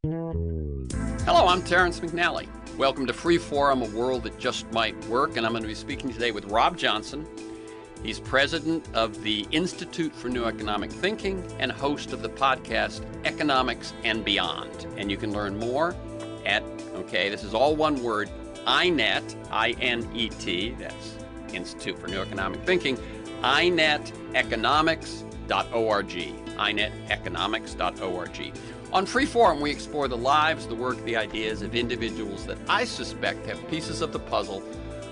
Hello, I'm Terrence McNally. Welcome to Free Forum, a world that just might work, and I'm going to be speaking today with Rob Johnson. He's president of the Institute for New Economic Thinking and host of the podcast Economics and Beyond. And you can learn more at, this is all one word, INET, I-N-E-T, that's Institute for New Economic Thinking, ineteconomics.org, ineteconomics.org. On Freeform, we explore the lives, the work, the ideas of individuals that I suspect have pieces of the puzzle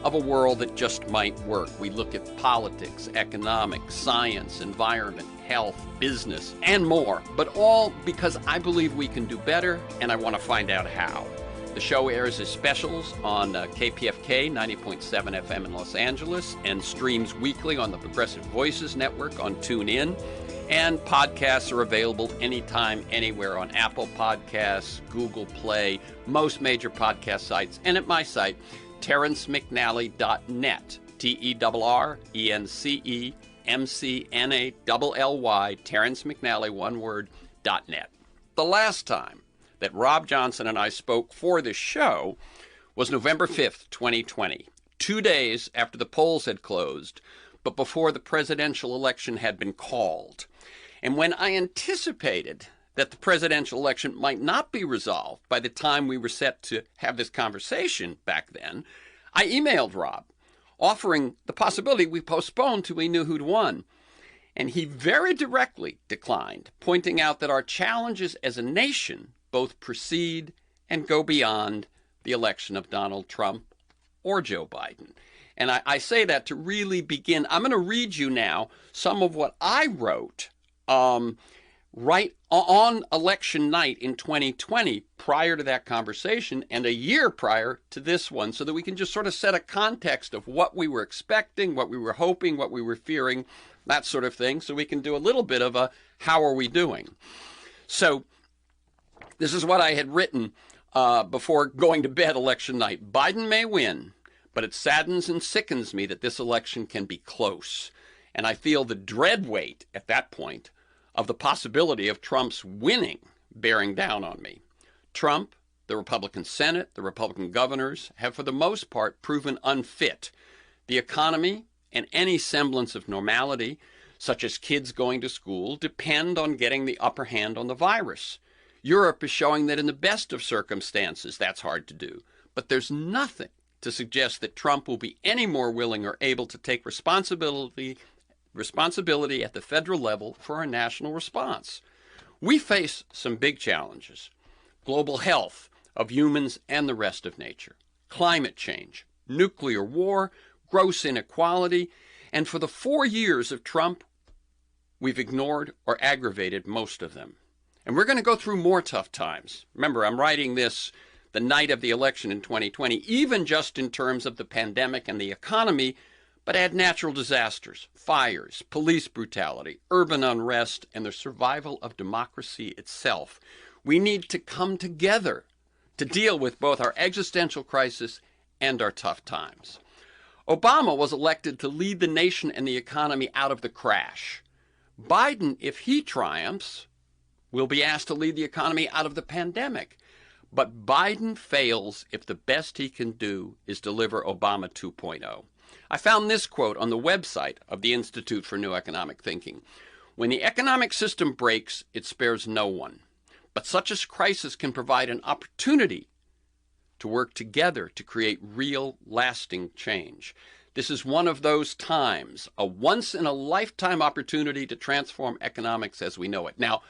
of a world that just might work. We look at politics, economics, science, environment, health, business, and more, but all because I believe we can do better, and I want to find out how. The show airs as specials on KPFK 90.7 FM in Los Angeles and streams weekly on the Progressive Voices Network on TuneIn. And podcasts are available anytime, anywhere on Apple Podcasts, Google Play, most major podcast sites, and at my site, terrencemcnally.net, TerrenceMcNally, Terrence McNally, one word, .net. The last time that Rob Johnson and I spoke for this show was November 5th, 2020, 2 days after the polls had closed, but before the presidential election had been called. And when I anticipated that the presidential election might not be resolved by the time we were set to have this conversation back then, I emailed Rob, offering the possibility we postpone till we knew who'd won. And he very directly declined, pointing out that our challenges as a nation both precede and go beyond the election of Donald Trump or Joe Biden. And I say that to really begin. I'm going to read you now some of what I wrote right on election night in 2020, prior to that conversation, and a year prior to this one, so that we can just sort of set a context of what we were expecting, what we were hoping, what we were fearing, that sort of thing, so we can do a little bit of a how are we doing. So this is what I had written before going to bed election night. Biden may win, but it saddens and sickens me that this election can be close. And I feel the dread weight at that point of the possibility of Trump's winning bearing down on me. Trump, the Republican Senate, the Republican governors have for the most part proven unfit. The economy and any semblance of normality, such as kids going to school, depend on getting the upper hand on the virus. Europe is showing that in the best of circumstances that's hard to do. But there's nothing to suggest that Trump will be any more willing or able to take responsibility at the federal level for a national response. We face some big challenges: global health of humans and the rest of nature, climate change, nuclear war, gross inequality, and for the 4 years of Trump, we've ignored or aggravated most of them. And we're going to go through more tough times. Remember, I'm writing this the night of the election in 2020, even just in terms of the pandemic and the economy, but add natural disasters, fires, police brutality, urban unrest, and the survival of democracy itself. We need to come together to deal with both our existential crisis and our tough times. Obama was elected to lead the nation and the economy out of the crash. Biden, if he triumphs, will be asked to lead the economy out of the pandemic. But Biden fails if the best he can do is deliver Obama 2.0. I found this quote on the website of the Institute for New Economic Thinking. When the economic system breaks, it spares no one. But such a crisis can provide an opportunity to work together to create real, lasting change. This is one of those times, a once-in-a-lifetime opportunity to transform economics as we know it. Now,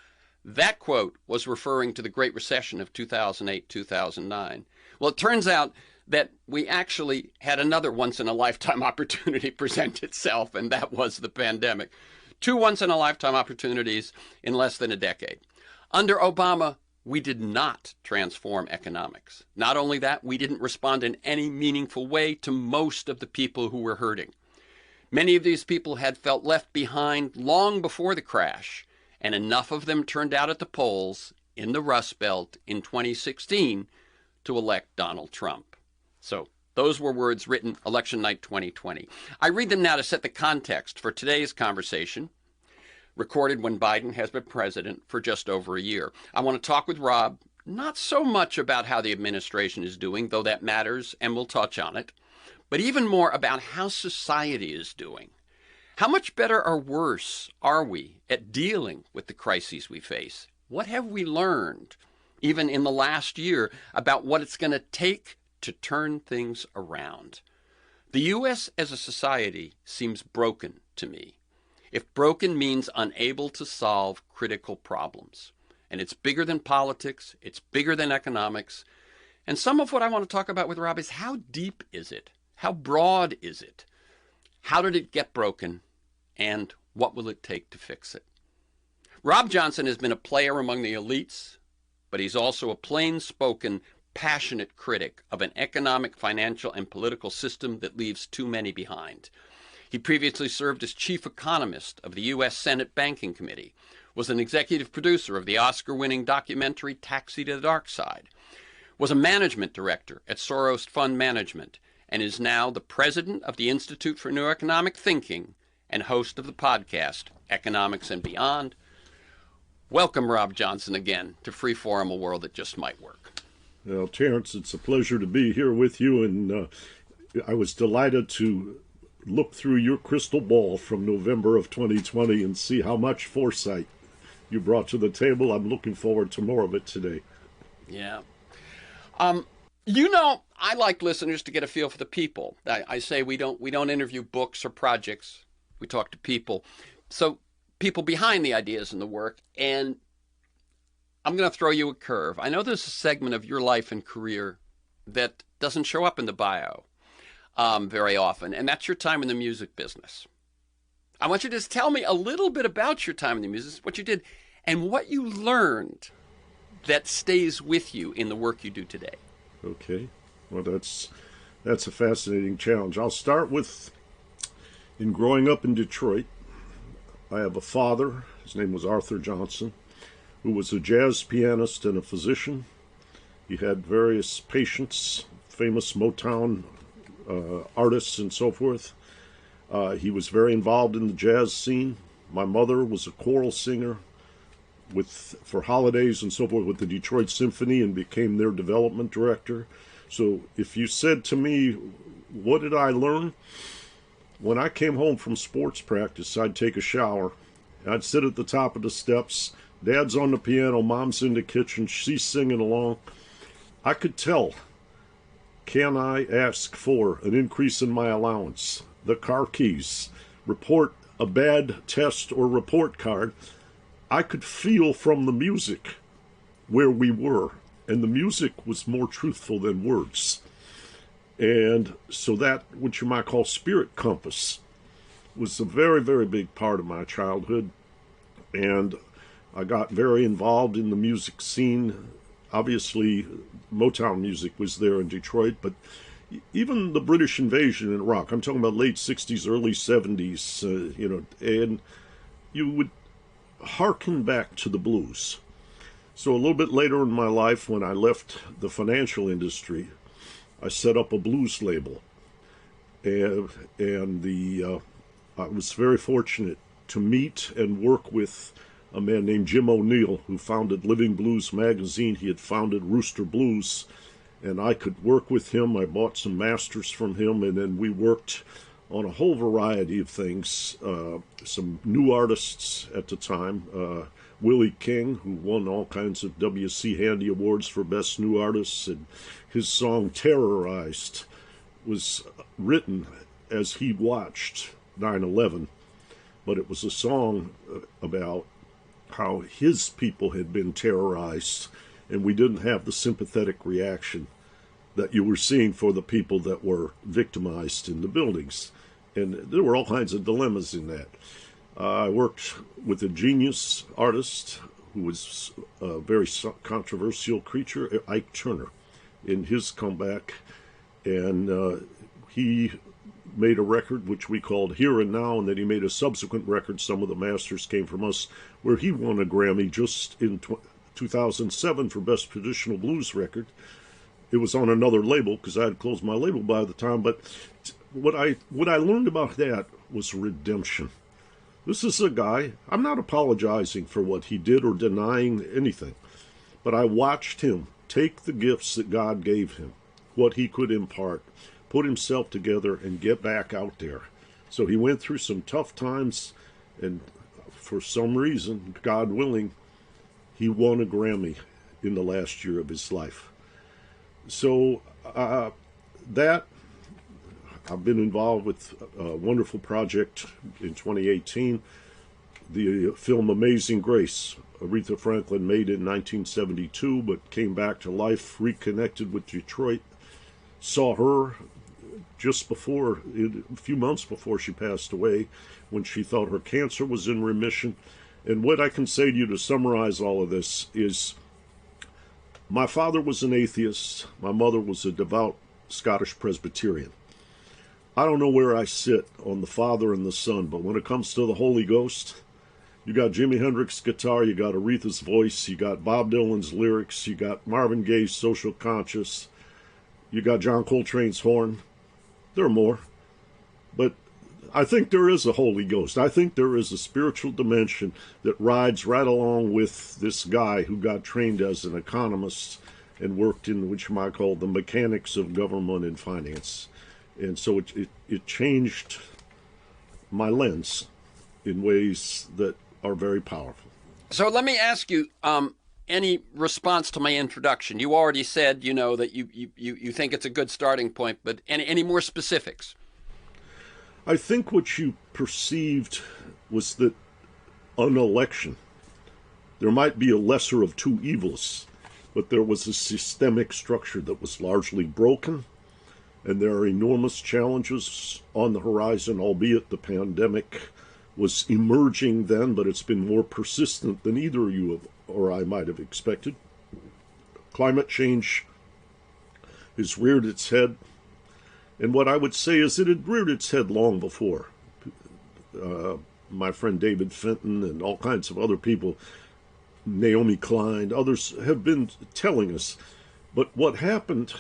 that quote was referring to the Great Recession of 2008-2009. Well, it turns out that we actually had another once-in-a-lifetime opportunity present itself, and that was the pandemic. 2 once-in-a-lifetime opportunities in less than a decade. Under Obama, we did not transform economics. Not only that, we didn't respond in any meaningful way to most of the people who were hurting. Many of these people had felt left behind long before the crash, and enough of them turned out at the polls in the Rust Belt in 2016 to elect Donald Trump. So those were words written election night 2020. I read them now to set the context for today's conversation, recorded when Biden has been president for just over a year. I want to talk with Rob not so much about how the administration is doing, though that matters, and we'll touch on it, but even more about how society is doing. How much better or worse are we at dealing with the crises we face? What have we learned, even in the last year, about what it's going to take to turn things around? The U.S. as a society seems broken to me. If broken means unable to solve critical problems. And it's bigger than politics, it's bigger than economics. And some of what I want to talk about with Rob is how deep is it? How broad is it? How did it get broken? And what will it take to fix it? Rob Johnson has been a player among the elites, but he's also a plain-spoken, passionate critic of an economic, financial, and political system that leaves too many behind. He previously served as chief economist of the U.S. Senate Banking Committee, was an executive producer of the Oscar-winning documentary Taxi to the Dark Side, was a management director at Soros Fund Management, and is now the president of the Institute for New Economic Thinking and host of the podcast Economics and Beyond. Welcome, Rob Johnson, again to Freeform, a world that just might work. Well, Terence, it's a pleasure to be here with you, and I was delighted to look through your crystal ball from November of 2020 and see how much foresight you brought to the table. I'm looking forward to more of it today. Yeah. I like listeners to get a feel for the people. I say we don't interview books or projects. We talk to people. So people behind the ideas and the work. And I'm going to throw you a curve. I know there's a segment of your life and career that doesn't show up in the bio very often, and that's your time in the music business. I want you to just tell me a little bit about your time in the music, what you did, and what you learned that stays with you in the work you do today. Okay. Well, that's a fascinating challenge. I'll start with, in growing up in Detroit, I have a father, his name was Arthur Johnson, who was a jazz pianist and a physician. He had various patients, famous Motown artists and so forth. He was very involved in the jazz scene. My mother was a choral singer for holidays and so forth with the Detroit Symphony and became their development director. So if you said to me, what did I learn? When I came home from sports practice, I'd take a shower. I'd sit at the top of the steps. Dad's on the piano, Mom's in the kitchen, she's singing along. I could tell, can I ask for an increase in my allowance? The car keys, report a bad test or report card. I could feel from the music where we were, and the music was more truthful than words. And so that, what you might call spirit compass, was a very, very big part of my childhood. And I got very involved in the music scene. Obviously, Motown music was there in Detroit, but even the British invasion in Iraq, I'm talking about late 60s, early 70s, and you would hearken back to the blues. So a little bit later in my life, when I left the financial industry, I set up a blues label. And I was very fortunate to meet and work with a man named Jim O'Neill, who founded Living Blues magazine. He had founded Rooster Blues, and I could work with him. I bought some masters from him, and then we worked on a whole variety of things. Some new artists at the time, Willie King, who won all kinds of W.C. Handy Awards for Best New Artists, and his song Terrorized was written as he watched 9/11, but it was a song about how his people had been terrorized, and we didn't have the sympathetic reaction that you were seeing for the people that were victimized in the buildings. And there were all kinds of dilemmas in that. I worked with a genius artist who was a very controversial creature, Ike Turner, in his comeback. And he made a record which we called Here and Now, and then he made a subsequent record, Some of the Masters Came From Us, where he won a Grammy just in 2007 for Best Traditional Blues Record. It was on another label because I had closed my label by the time, but what I learned about that was redemption. This is a guy, I'm not apologizing for what he did or denying anything, but I watched him take the gifts that God gave him, what he could impart, put himself together, and get back out there. So he went through some tough times, and for some reason, God willing, he won a Grammy in the last year of his life. So that I've been involved with a wonderful project in 2018, the film Amazing Grace. Aretha Franklin made it in 1972, but came back to life, reconnected with Detroit. Saw her just before, a few months before she passed away, when she thought her cancer was in remission. And what I can say to you to summarize all of this is, my father was an atheist. My mother was a devout Scottish Presbyterian. I don't know where I sit on the Father and the Son, but when it comes to the Holy Ghost, you got Jimi Hendrix's guitar, you got Aretha's voice, you got Bob Dylan's lyrics, you got Marvin Gaye's Social Conscious, you got John Coltrane's horn. There are more. But I think there is a Holy Ghost. I think there is a spiritual dimension that rides right along with this guy who got trained as an economist and worked in what you might call the mechanics of government and finance. And so it changed my lens in ways that are very powerful. So let me ask you, any response to my introduction? You already said, that you think it's a good starting point, but any more specifics? I think what you perceived was that an election, there might be a lesser of two evils, but there was a systemic structure that was largely broken, and there are enormous challenges on the horizon, albeit the pandemic was emerging then, but it's been more persistent than either you or I might have expected. Climate change has reared its head, and what I would say is that it reared its head long before. My friend David Fenton and all kinds of other people, Naomi Klein, others have been telling us. But what happened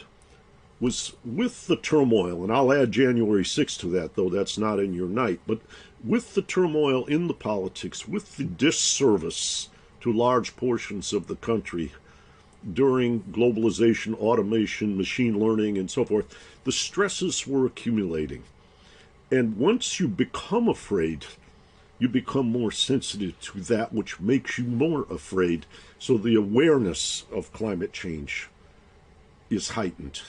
was, with the turmoil, and I'll add January 6th to that, though that's not in your night, but with the turmoil in the politics, with the disservice to large portions of the country during globalization, automation, machine learning, and so forth, the stresses were accumulating. And once you become afraid, you become more sensitive to that which makes you more afraid. So the awareness of climate change is heightened.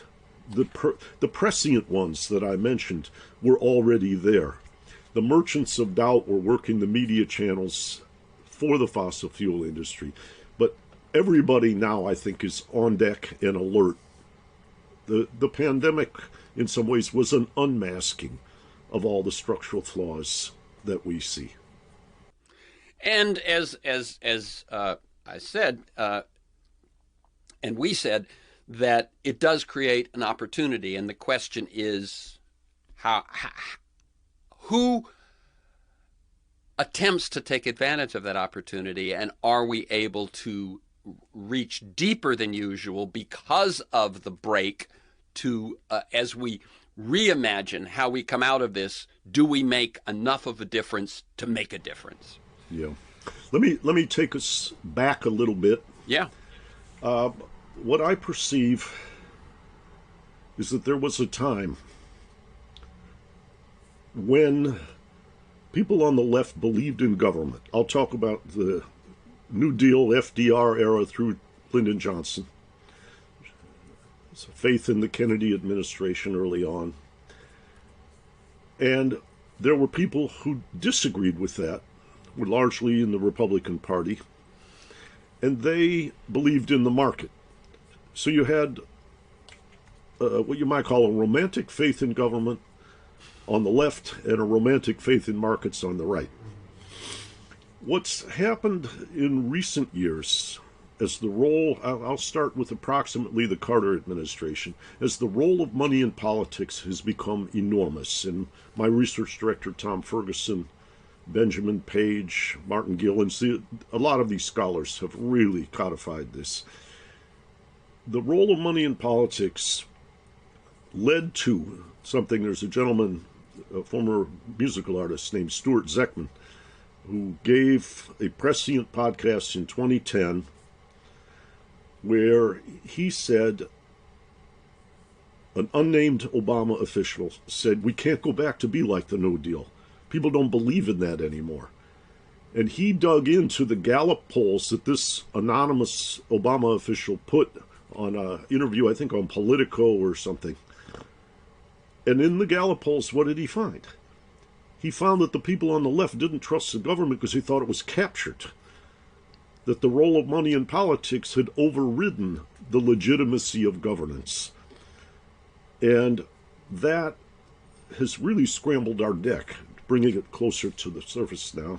The prescient ones that I mentioned were already there. The merchants of doubt were working the media channels for the fossil fuel industry. But everybody now, I think, is on deck and alert. The pandemic, in some ways, was an unmasking of all the structural flaws that we see. And as I said, and we said, that it does create an opportunity, and the question is, who attempts to take advantage of that opportunity, and are we able to reach deeper than usual because of the break to, as we reimagine how we come out of this, do we make enough of a difference to make a difference? Yeah. Let me take us back a little bit. Yeah. What I perceive is that there was a time when people on the left believed in government. I'll talk about the New Deal, FDR era through Lyndon Johnson. So faith in the Kennedy administration early on. And there were people who disagreed with that, were largely in the Republican Party, and they believed in the market. So you had what you might call a romantic faith in government on the left and a romantic faith in markets on the right. What's happened in recent years, as the role, I'll start with approximately the Carter administration, as the role of money in politics has become enormous, and my research director, Tom Ferguson, Benjamin Page, Martin Gillens, a lot of these scholars have really codified this. The role of money in politics led to something. There's a gentleman, a former musical artist named Stuart Zeckman, who gave a prescient podcast in 2010 where he said, an unnamed Obama official said, we can't go back to be like the No Deal. People don't believe in that anymore. And he dug into the Gallup polls that this anonymous Obama official put on an interview, I think on Politico or something. And in the Gallup polls, what did he find? He found that the people on the left didn't trust the government because he thought it was captured, that the role of money in politics had overridden the legitimacy of governance. And that has really scrambled our deck, bringing it closer to the surface now,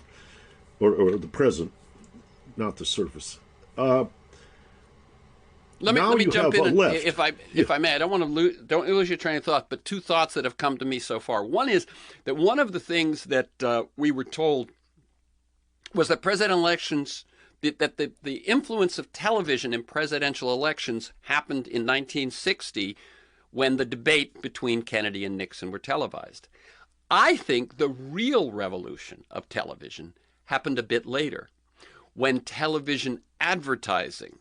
or the present, not the surface. Let me jump in, if I may. I don't want to don't lose your train of thought, but two thoughts that have come to me so far. One is that one of the things that we were told was that presidential elections, that the influence of television in presidential elections happened in 1960 when the debate between Kennedy and Nixon were televised. I think the real revolution of television happened a bit later, when television advertising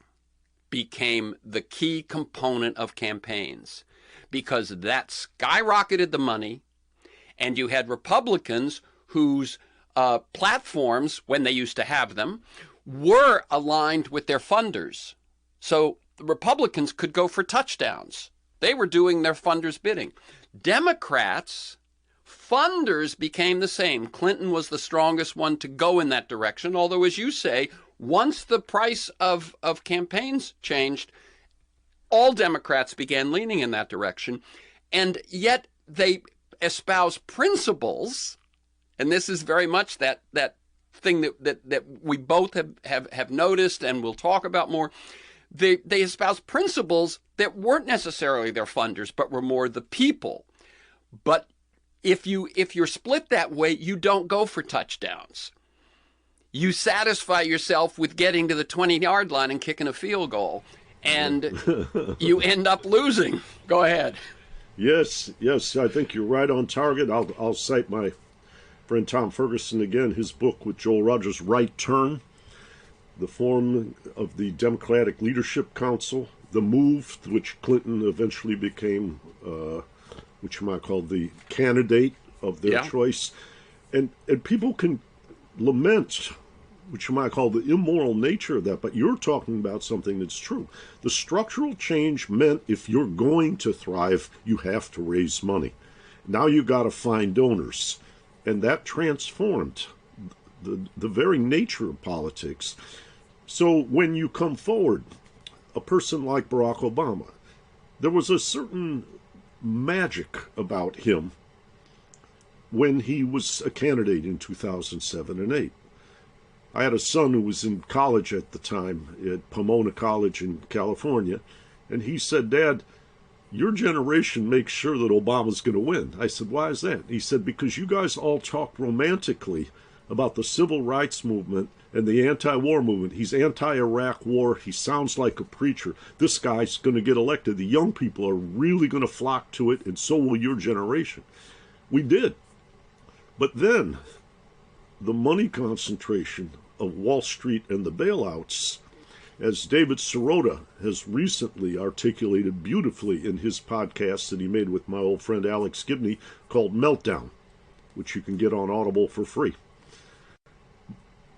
became the key component of campaigns, because that skyrocketed the money, and you had Republicans whose platforms, when they used to have them, were aligned with their funders. So the Republicans could go for touchdowns. They were doing their funders' bidding. Democrats, funders became the same. Clinton was the strongest one to go in that direction, although, as you say, once the price of campaigns changed, all Democrats began leaning in that direction. And yet they espouse principles, and this is very much that thing that we both have noticed and we'll talk about more. They espouse principles that weren't necessarily their funders, but were more the people. But if you're split that way, you don't go for touchdowns. You satisfy yourself with getting to the 20-yard line and kicking a field goal, and you end up losing. Go ahead. Yes, I think you're right on target. I'll cite my friend Tom Ferguson again, his book with Joel Rogers, Right Turn, the form of the Democratic Leadership Council, the move, which Clinton eventually became, which you might call the candidate of their choice. And people can lament, which you might call the immoral nature of that, but you're talking about something that's true. The structural change meant if you're going to thrive, you have to raise money. Now you got to find donors. And that transformed the very nature of politics. So when you come forward, a person like Barack Obama, there was a certain magic about him when he was a candidate in 2007 and 8. I had a son who was in college at the time at Pomona College in California, and he said, Dad, your generation makes sure that Obama's going to win. I said, why is that? He said, because you guys all talk romantically about the civil rights movement and the anti-war movement. He's anti-Iraq war. He sounds like a preacher. This guy's going to get elected. The young people are really going to flock to it, and so will your generation. We did. But then the money concentration of Wall Street and the bailouts, as David Sirota has recently articulated beautifully in his podcast that he made with my old friend Alex Gibney called Meltdown, which you can get on Audible for free.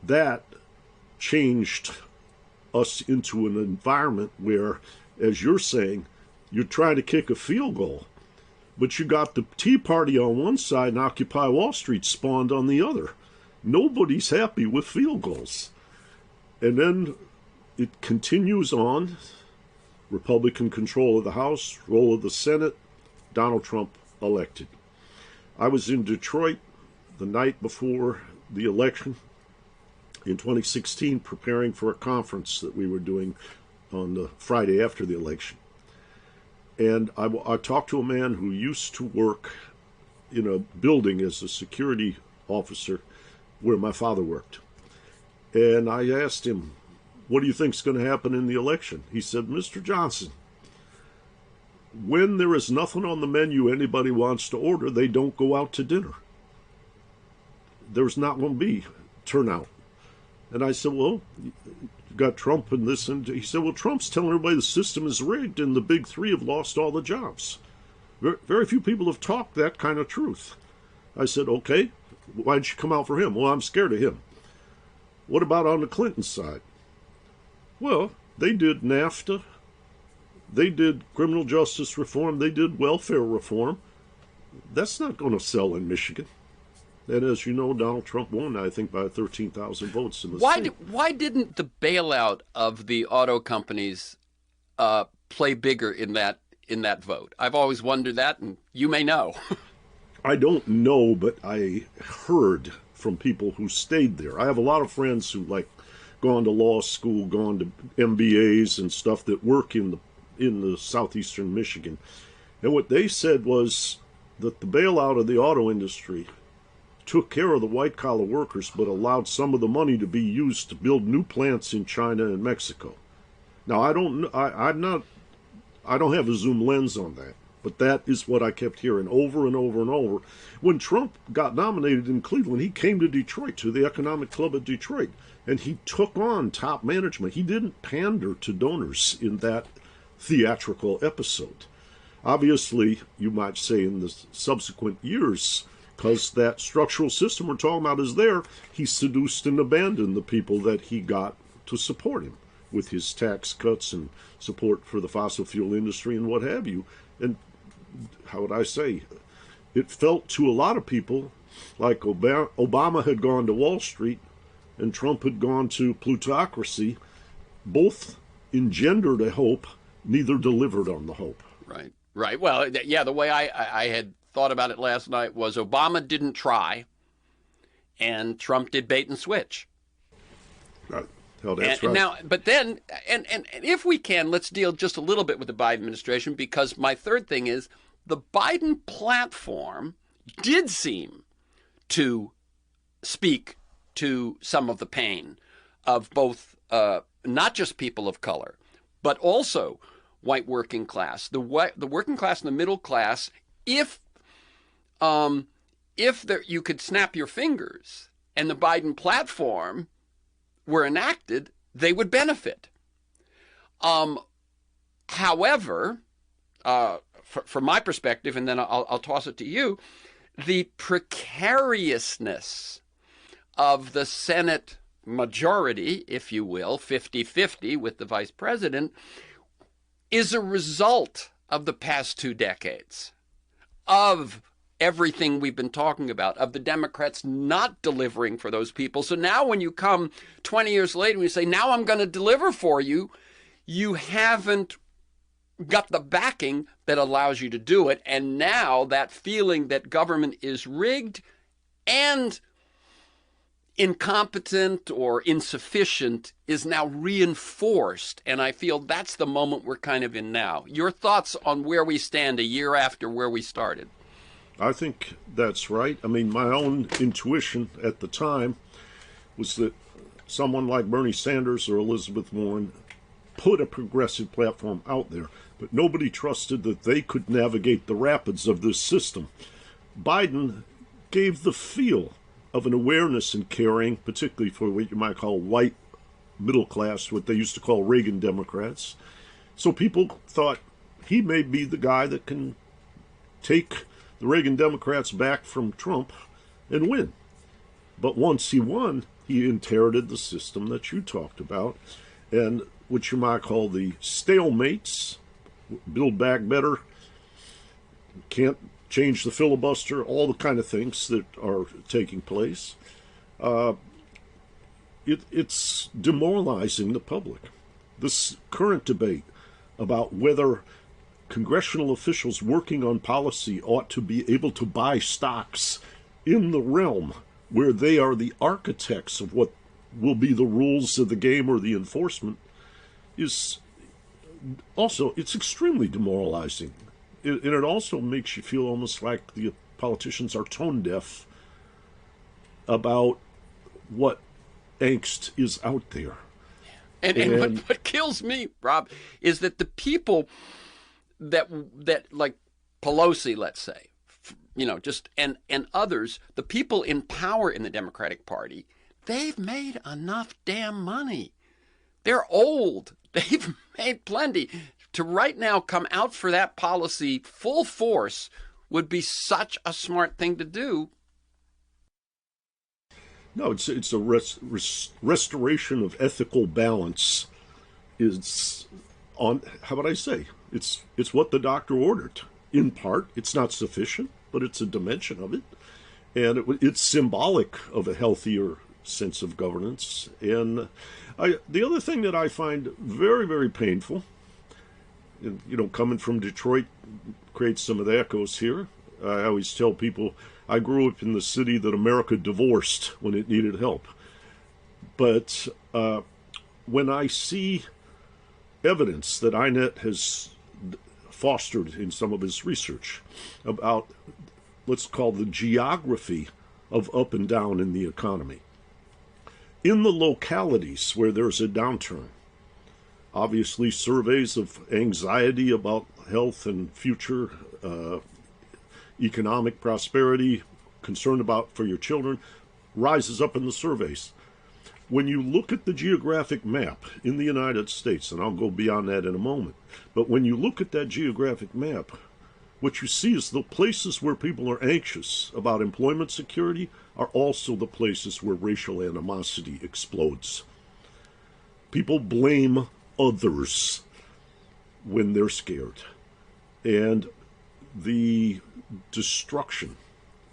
That changed us into an environment where, as you're saying, you're trying to kick a field goal, but you got the Tea Party on one side and Occupy Wall Street spawned on the other. Nobody's happy with field goals. And then it continues on. Republican control of the House, role of the Senate, Donald Trump elected. I was in Detroit the night before the election in 2016 preparing for a conference that we were doing on the Friday after the election. And I talked to a man who used to work in a building as a security officer where my father worked. And I asked him, what do you think is going to happen in the election? He said, Mr. Johnson, when there is nothing on the menu anybody wants to order, they don't go out to dinner. There's not going to be turnout. And I said, well, got Trump in this, and he said, well, Trump's telling everybody the system is rigged and the big three have lost all the jobs. Very few people have talked that kind of truth. I said, okay, why'd you come out for him? Well, I'm scared of him. What about on the Clinton side? Well, they did NAFTA. They did criminal justice reform. They did welfare reform. That's not going to sell in Michigan. And as you know, Donald Trump won, I think, by 13,000 votes in the state. Why didn't the bailout of the auto companies play bigger in that vote? I've always wondered that, and you may know. I don't know, but I heard from people who stayed there. I have a lot of friends who gone to law school, gone to MBAs and stuff that work in the southeastern Michigan. And what they said was that the bailout of the auto industry took care of the white-collar workers, but allowed some of the money to be used to build new plants in China and Mexico. Now, I don't have a zoom lens on that, but that is what I kept hearing over and over and over. When Trump got nominated in Cleveland, he came to Detroit, to the Economic Club of Detroit, and he took on top management. He didn't pander to donors in that theatrical episode. Obviously, you might say in the subsequent years, because that structural system we're talking about is there, he seduced and abandoned the people that he got to support him with his tax cuts and support for the fossil fuel industry and what have you. And how would I say, it felt to a lot of people like Obama had gone to Wall Street and Trump had gone to plutocracy. Both engendered a hope, neither delivered on the hope. Right. Well, yeah, the way I had thought about it last night was Obama didn't try, and Trump did bait and switch. Right. Oh, that's right. Now, but then, and if we can, let's deal just a little bit with the Biden administration, because my third thing is the Biden platform did seem to speak to some of the pain of both, not just people of color, but also white working class, the working class and the middle class. If you could snap your fingers and the Biden platform were enacted, they would benefit. However, from my perspective, and then I'll toss it to you, the precariousness of the Senate majority, if you will, 50-50 with the vice president, is a result of the past 2 decades, of everything we've been talking about, of the Democrats not delivering for those people. So now when you come 20 years later and you say, now I'm going to deliver for you, you haven't got the backing that allows you to do it. And now that feeling that government is rigged and incompetent or insufficient is now reinforced. And I feel that's the moment we're kind of in now. Your thoughts on where we stand a year after where we started? I think that's right. I mean, my own intuition at the time was that someone like Bernie Sanders or Elizabeth Warren put a progressive platform out there, but nobody trusted that they could navigate the rapids of this system. Biden gave the feel of an awareness and caring, particularly for what you might call white middle class, what they used to call Reagan Democrats. So people thought he may be the guy that can take the Reagan Democrats back from Trump and win. But once he won, he inherited the system that you talked about, and what you might call the stalemates, Build Back Better, can't change the filibuster, all the kind of things that are taking place. It's demoralizing the public. This current debate about whether congressional officials working on policy ought to be able to buy stocks in the realm where they are the architects of what will be the rules of the game or the enforcement is also, it's extremely demoralizing. And it also makes you feel almost like the politicians are tone deaf about what angst is out there. And what kills me, Rob, is that the people that like Pelosi, let's say, and others, the people in power in the Democratic Party, they've made enough damn money They're old. They've made plenty. To right now come out for that policy full force would be such a smart thing to do. No, it's a restoration of ethical balance. Is on, how would I say? It's what the doctor ordered. In part, it's not sufficient, but it's a dimension of it, and it's symbolic of a healthier sense of governance. And the other thing that I find very, very painful, and, coming from Detroit creates some of the echoes here. I always tell people I grew up in the city that America divorced when it needed help. But when I see evidence that INET has fostered in some of his research about, let's call the geography of up and down in the economy, in the localities where there's a downturn, obviously surveys of anxiety about health and future economic prosperity, concern about for your children, rises up in the surveys. When you look at the geographic map in the United States, and I'll go beyond that in a moment, but when you look at that geographic map, what you see is the places where people are anxious about employment security are also the places where racial animosity explodes. People blame others when they're scared. And the destruction,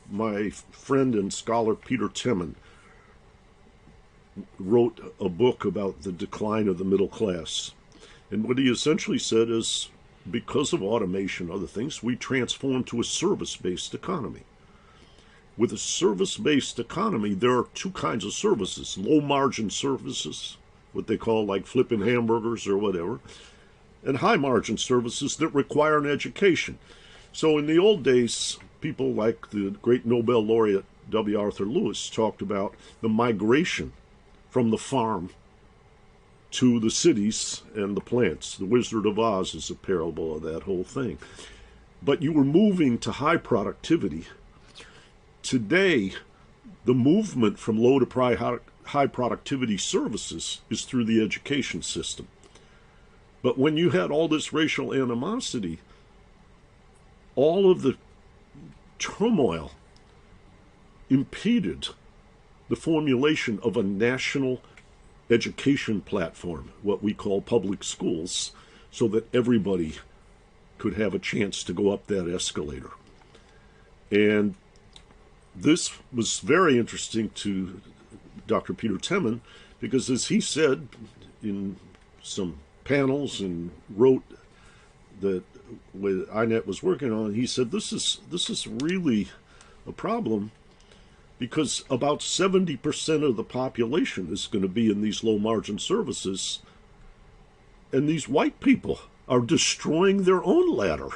my friend and scholar Peter Temin wrote a book about the decline of the middle class. And what he essentially said is, because of automation and other things, we transform to a service-based economy. With a service-based economy, there are two kinds of services: low-margin services, what they call like flipping hamburgers or whatever, and high-margin services that require an education. So in the old days, people like the great Nobel laureate W. Arthur Lewis talked about the migration from the farm to the cities and the plants. The Wizard of Oz is a parable of that whole thing. But you were moving to high productivity. Today, the movement from low to high productivity services is through the education system. But when you had all this racial animosity, all of the turmoil impeded the formulation of a national education platform, what we call public schools, so that everybody could have a chance to go up that escalator. And this was very interesting to Dr. Peter Temin, because as he said in some panels and wrote that what INET was working on, he said this is really a problem, because about 70% of the population is going to be in these low-margin services, and these white people are destroying their own ladder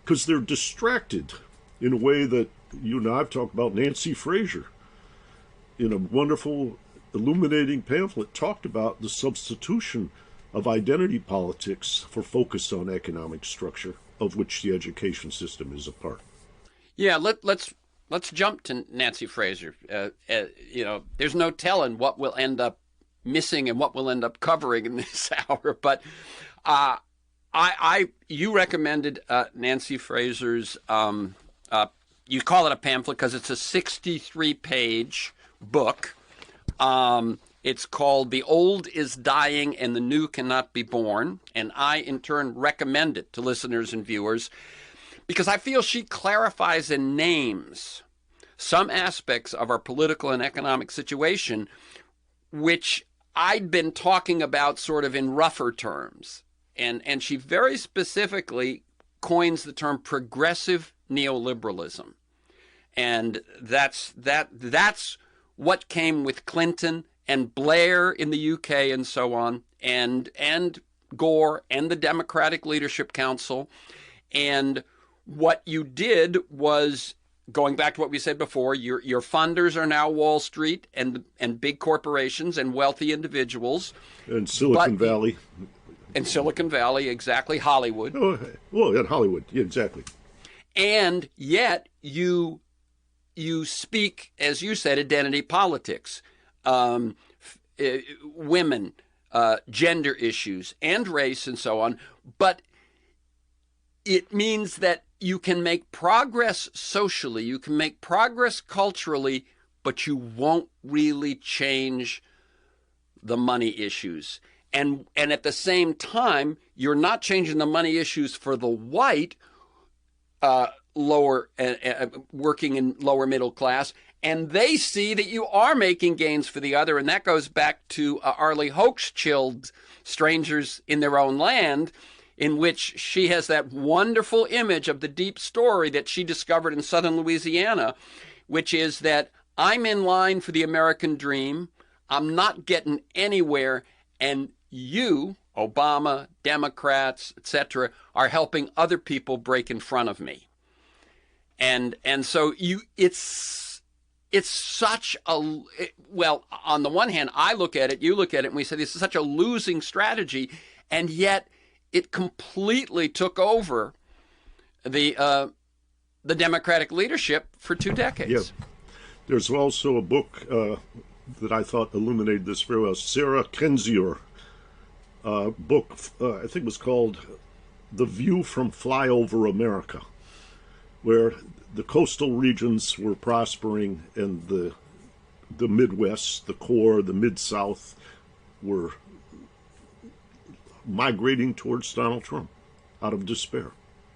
because they're distracted in a way that you and I have talked about. Nancy Fraser, in a wonderful illuminating pamphlet, talked about the substitution of identity politics for focus on economic structure, of which the education system is a part. Yeah, let's jump to Nancy Fraser. There's no telling what we'll end up missing and what we'll end up covering in this hour. But you recommended Nancy Fraser's. You call it a pamphlet because it's a 63-page book. It's called "The Old is Dying and the New Cannot Be Born," and I, in turn, recommend it to listeners and viewers because I feel she clarifies and names some aspects of our political and economic situation, which I'd been talking about sort of in rougher terms. And she very specifically coins the term progressive neoliberalism. And that's what came with Clinton and Blair in the UK and so on, and Gore and the Democratic Leadership Council. And what you did was, going back to what we said before, your funders are now Wall Street and big corporations and wealthy individuals. And Silicon Valley. And Silicon Valley, exactly, Hollywood. Oh, well, at Hollywood, yeah, exactly. And yet you speak, as you said, identity politics. Women, gender issues and race and so on, but it means that you can make progress socially, you can make progress culturally, but you won't really change the money issues. And at the same time, you're not changing the money issues for the white lower working in lower middle class, and they see that you are making gains for the other. And that goes back to Arlie Hochschild's Strangers in Their Own Land, in which she has that wonderful image of the deep story that she discovered in southern Louisiana, which is that I'm in line for the American dream. I'm not getting anywhere, and you, Obama, Democrats, etc., are helping other people break in front of me. And so it's such a, well, on the one hand, I look at it, you look at it, and we say this is such a losing strategy, and yet it completely took over the Democratic leadership for 2 decades. Yeah. There's also a book that I thought illuminated this very well. Sarah Kendzior book, I think it was called The View from Flyover America, where the coastal regions were prospering and the Midwest, the core, the Mid-South were migrating towards Donald Trump out of despair.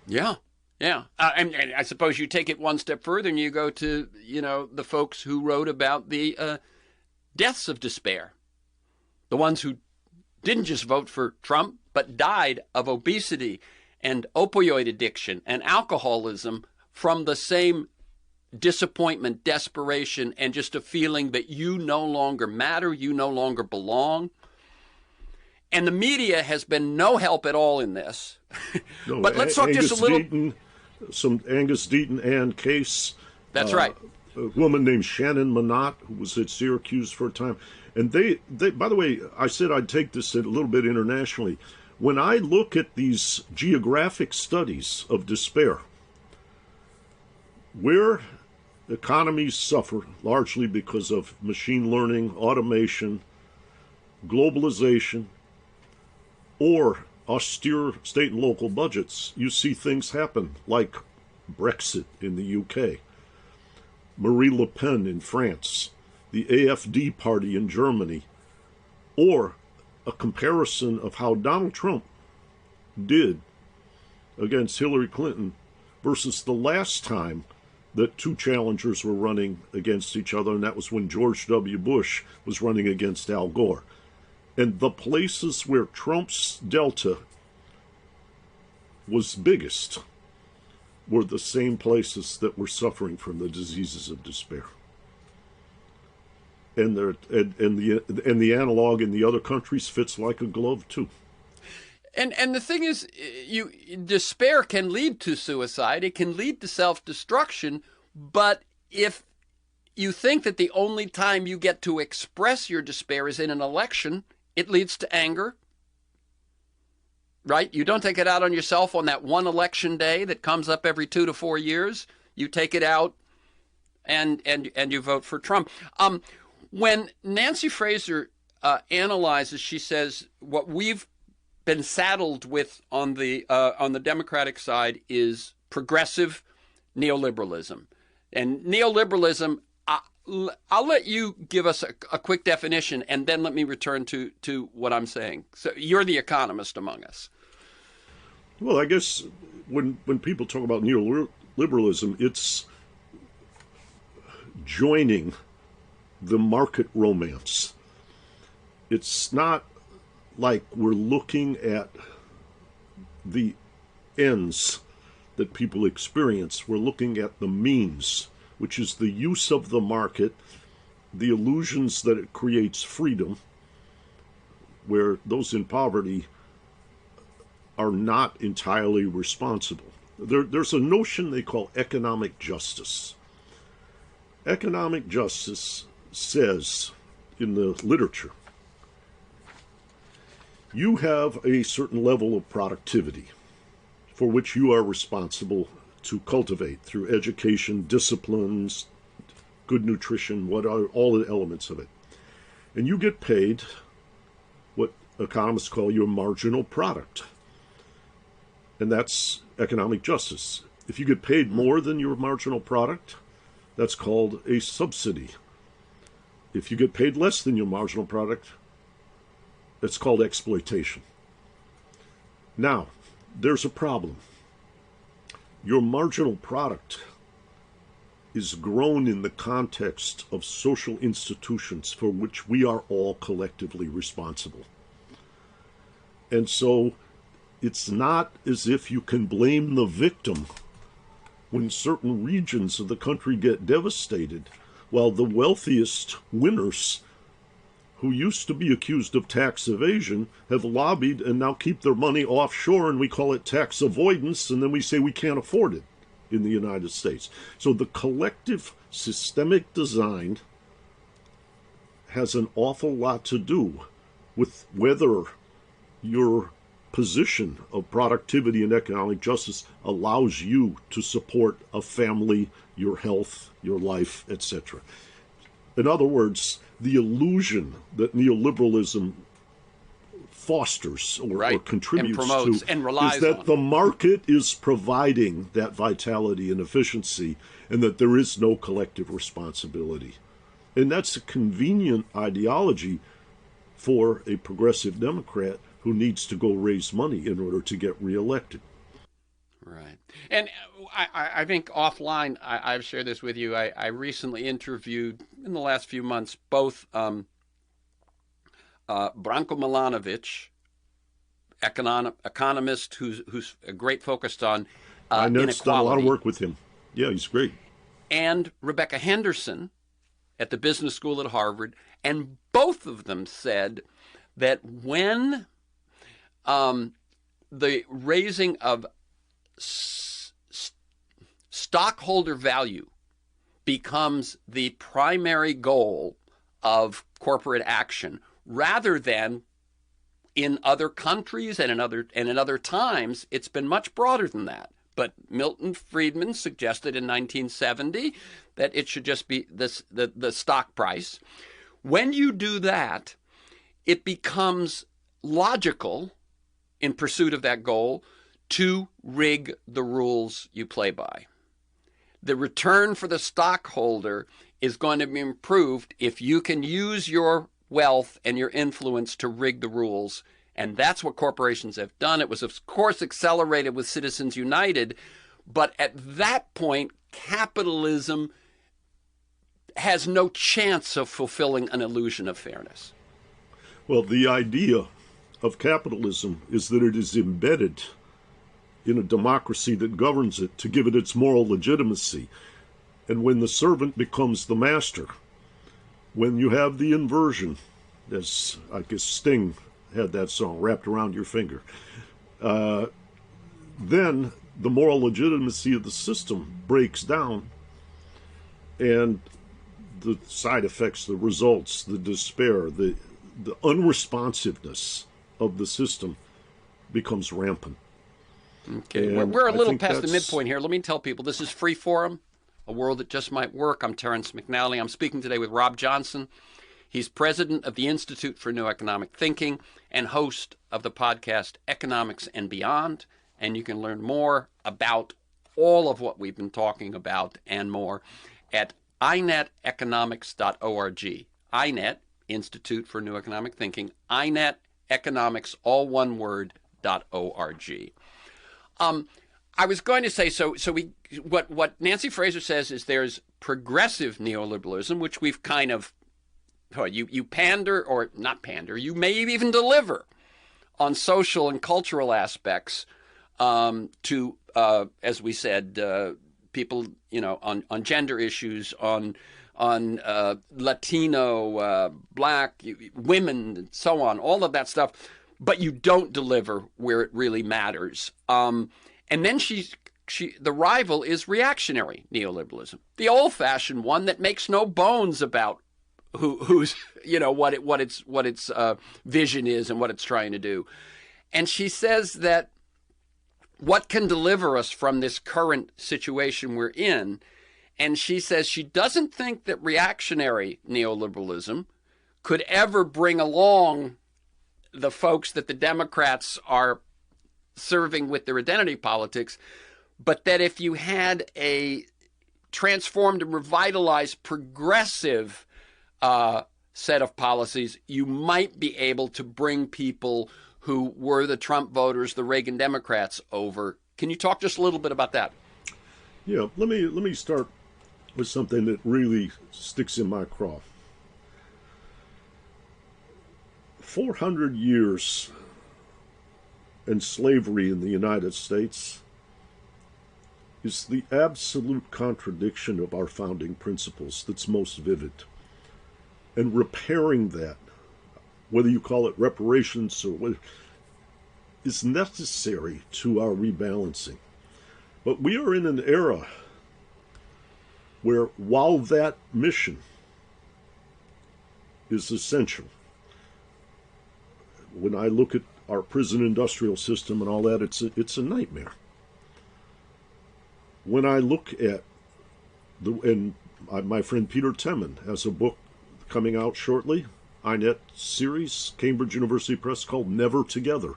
Yeah. Yeah. And I suppose you take it one step further and you go to, the folks who wrote about the deaths of despair, the ones who didn't just vote for Trump, but died of obesity and opioid addiction and alcoholism from the same disappointment, desperation, and just a feeling that you no longer matter, you no longer belong. And the media has been no help at all in this. No, but let's talk Angus just a little. Deaton, some Angus Deaton, Ann Case. That's right. A woman named Shannon Monott, who was at Syracuse for a time. And they, by the way, I said I'd take this a little bit internationally. When I look at these geographic studies of despair, where economies suffer largely because of machine learning, automation, globalization, or austere state and local budgets, you see things happen like Brexit in the UK, Marie Le Pen in France, the AfD party in Germany, or a comparison of how Donald Trump did against Hillary Clinton versus the last time that two challengers were running against each other, and that was when George W. Bush was running against Al Gore. And the places where Trump's delta was biggest were the same places that were suffering from the diseases of despair. And the analog in the other countries fits like a glove too. And the thing is, despair can lead to suicide. It can lead to self-destruction. But if you think that the only time you get to express your despair is in an election, it leads to anger, right? You don't take it out on yourself on that one election day that comes up every 2 to 4 years. You take it out and you vote for Trump. When Nancy Fraser analyzes, she says what we've been saddled with on the Democratic side is progressive neoliberalism. And neoliberalism, I'll let you give us a quick definition, and then let me return to what I'm saying. So you're the economist among us. Well, I guess when people talk about neoliberalism, it's joining the market romance. It's not like we're looking at the ends that people experience. We're looking at the means, which is the use of the market, the illusions that it creates freedom, where those in poverty are not entirely responsible. There's a notion they call economic justice. Economic justice says in the literature, you have a certain level of productivity for which you are responsible to cultivate through education, disciplines, good nutrition, what are all the elements of it. And you get paid what economists call your marginal product. And that's economic justice. If you get paid more than your marginal product, that's called a subsidy. If you get paid less than your marginal product, it's called exploitation. Now, there's a problem. Your marginal product is grown in the context of social institutions for which we are all collectively responsible. And so it's not as if you can blame the victim when certain regions of the country get devastated, while the wealthiest winners, who used to be accused of tax evasion, have lobbied and now keep their money offshore, and we call it tax avoidance, and then we say we can't afford it in the United States. So the collective systemic design has an awful lot to do with whether your position of productivity and economic justice allows you to support a family, your health, your life, etc. In other words, the illusion that neoliberalism fosters or contributes and promotes, to and relies is that on. The market is providing that vitality and efficiency, and that there is no collective responsibility. And that's a convenient ideology for a progressive Democrat who needs to go raise money in order to get reelected. Right. And I think offline, I've shared this with you. I recently interviewed, in the last few months, both Branko Milanovic, economist who's a great focused on inequality. Done a lot of work with him. Yeah, he's great. And Rebecca Henderson at the Business School at Harvard. And both of them said that when the raising of stockholder value becomes the primary goal of corporate action, rather than in other countries and in other times, it's been much broader than that. But Milton Friedman suggested in 1970 that it should just be the stock price. When you do that, it becomes logical, in pursuit of that goal, to rig the rules you play by. The return for the stockholder is going to be improved if you can use your wealth and your influence to rig the rules. And that's what corporations have done. It was, of course, accelerated with Citizens United. But at that point, capitalism has no chance of fulfilling an illusion of fairness. Well, the idea of capitalism is that it is embedded in a democracy that governs it to give it its moral legitimacy. And when the servant becomes the master, when you have the inversion, as I guess Sting had that song, Wrapped Around Your Finger, then the moral legitimacy of the system breaks down, and the side effects, the results, the despair, the unresponsiveness of the system becomes rampant. Okay, we're a little past the midpoint here. Let me tell people, this is Freeforum, a world that just might work. I'm Terence McNally. I'm speaking today with Rob Johnson. He's president of the Institute for New Economic Thinking and host of the podcast Economics and Beyond. And you can learn more about all of what we've been talking about and more at ineteconomics.org. INET, Institute for New Economic Thinking, INET Economics, all one word, .org. I was going to say, what Nancy Fraser says is there's progressive neoliberalism, which we've kind of, you pander, or not pander, you may even deliver on social and cultural aspects to, as we said, people, on gender issues, on Latino, Black, women, and so on, all of that stuff. But you don't deliver where it really matters. And then the rival is reactionary neoliberalism, the old-fashioned one that makes no bones about who's what its vision is and what it's trying to do. And she says that what can deliver us from this current situation we're in, and she says she doesn't think that reactionary neoliberalism could ever bring along the folks that the Democrats are serving with their identity politics, but that if you had a transformed and revitalized progressive set of policies, you might be able to bring people who were the Trump voters, the Reagan Democrats, over. Can you talk just a little bit about that? Yeah, let me start with something that really sticks in my craw. 400 years in slavery in the United States is the absolute contradiction of our founding principles that's most vivid. And repairing that, whether you call it reparations or what, is necessary to our rebalancing. But we are in an era where, while that mission is essential, when I look at our prison industrial system and all that, it's a nightmare. When I look at my friend Peter Temin has a book coming out shortly, INET series, Cambridge University Press, called Never Together,